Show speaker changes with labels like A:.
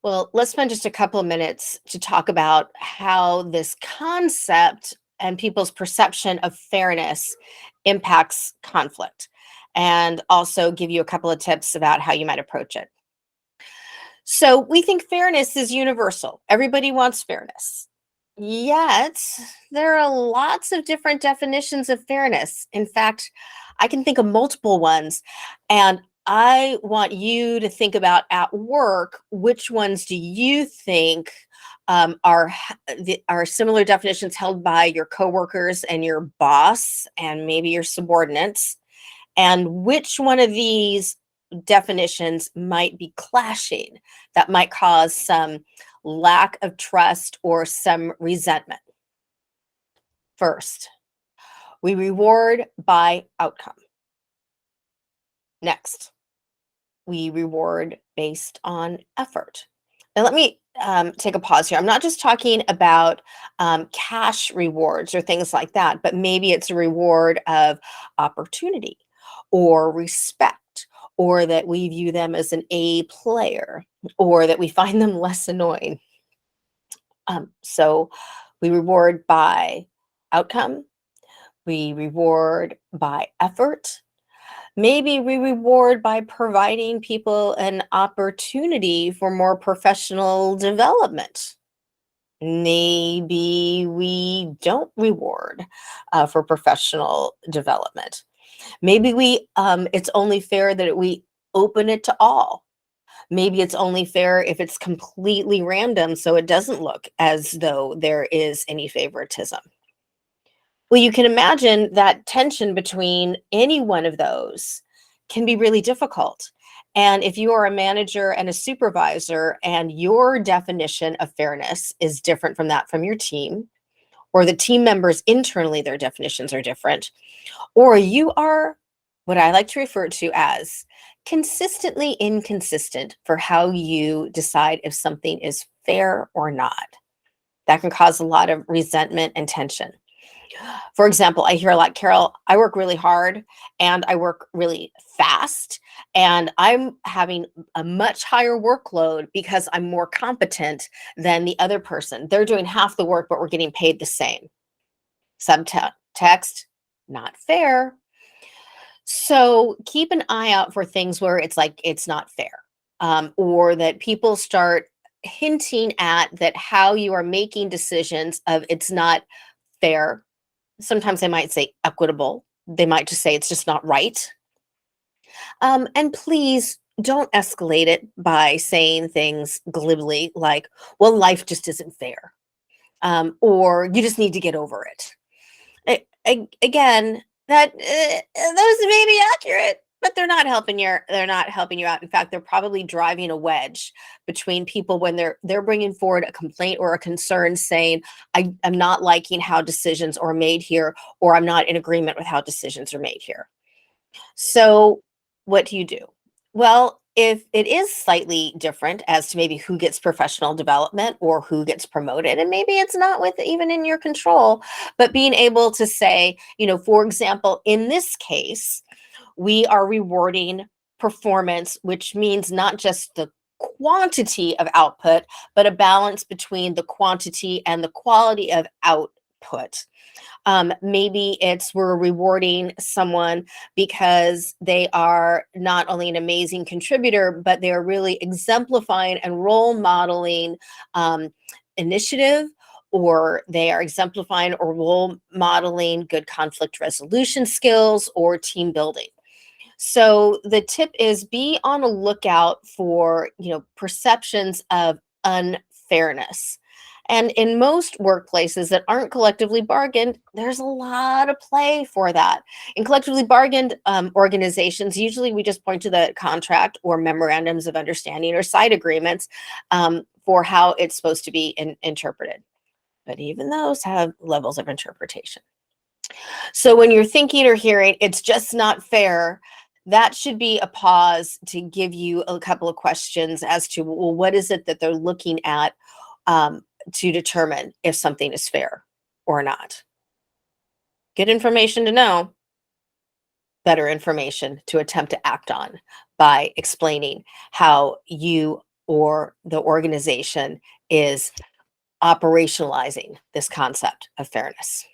A: Well, let's spend just a couple of minutes to talk about how this concept and people's perception of fairness impacts conflict, and also give you a couple of tips about how you might approach it. So, we think fairness is universal. Everybody wants fairness. Yet, there are lots of different definitions of fairness. In fact, I can think of multiple ones. And I want you to think about at work, which ones do you think are similar definitions held by your coworkers and your boss and maybe your subordinates? And which one of these definitions might be clashing that might cause some lack of trust or some resentment? First, we reward by outcome. Next, we reward based on effort. Now, let me take a pause here. I'm not just talking about cash rewards or things like that, but maybe it's a reward of opportunity or respect, or that we view them as an A player, or that we find them less annoying. So we reward by outcome, we reward by effort. Maybe we reward by providing people an opportunity for more professional development. Maybe we don't reward for professional development. Maybe it's only fair that we open it to all. Maybe it's only fair if it's completely random so it doesn't look as though there is any favoritism. Well, you can imagine that tension between any one of those can be really difficult. And if you are a manager and a supervisor and your definition of fairness is different from that from your team, or the team members internally, their definitions are different, or you are what I like to refer to as consistently inconsistent for how you decide if something is fair or not. That can cause a lot of resentment and tension. For example, I hear a lot, Carol, I work really hard and I work really fast, and I'm having a much higher workload because I'm more competent than the other person. They're doing half the work, but we're getting paid the same. Subtext, not fair. So keep an eye out for things where it's like it's not fair, or that people start hinting at that how you are making decisions of it's not fair. Sometimes they might say equitable. They might just say it's just not right. And please don't escalate it by saying things glibly like, well, life just isn't fair, or you just need to get over it. Again, those may be accurate, but they're not helping you out. In fact, they're probably driving a wedge between people when they're bringing forward a complaint or a concern, saying I'm not liking how decisions are made here, or I'm not in agreement with how decisions are made here. So what do you do? Well, if it is slightly different as to maybe who gets professional development or who gets promoted, and maybe it's not with even in your control, but being able to say, for example, in this case, we are rewarding performance, which means not just the quantity of output, but a balance between the quantity and the quality of output. Maybe it's we're rewarding someone because they are not only an amazing contributor, but they're really exemplifying and role modeling initiative, or they are exemplifying or role modeling good conflict resolution skills or team building. So the tip is be on a lookout for, perceptions of unfairness. And in most workplaces that aren't collectively bargained, there's a lot of play for that. In collectively bargained organizations, usually we just point to the contract or memorandums of understanding or side agreements for how it's supposed to be interpreted. But even those have levels of interpretation. So when you're thinking or hearing, it's just not fair, that should be a pause to give you a couple of questions as to, well, what is it that they're looking at to determine if something is fair or not? Good information to know, better information to attempt to act on by explaining how you or the organization is operationalizing this concept of fairness.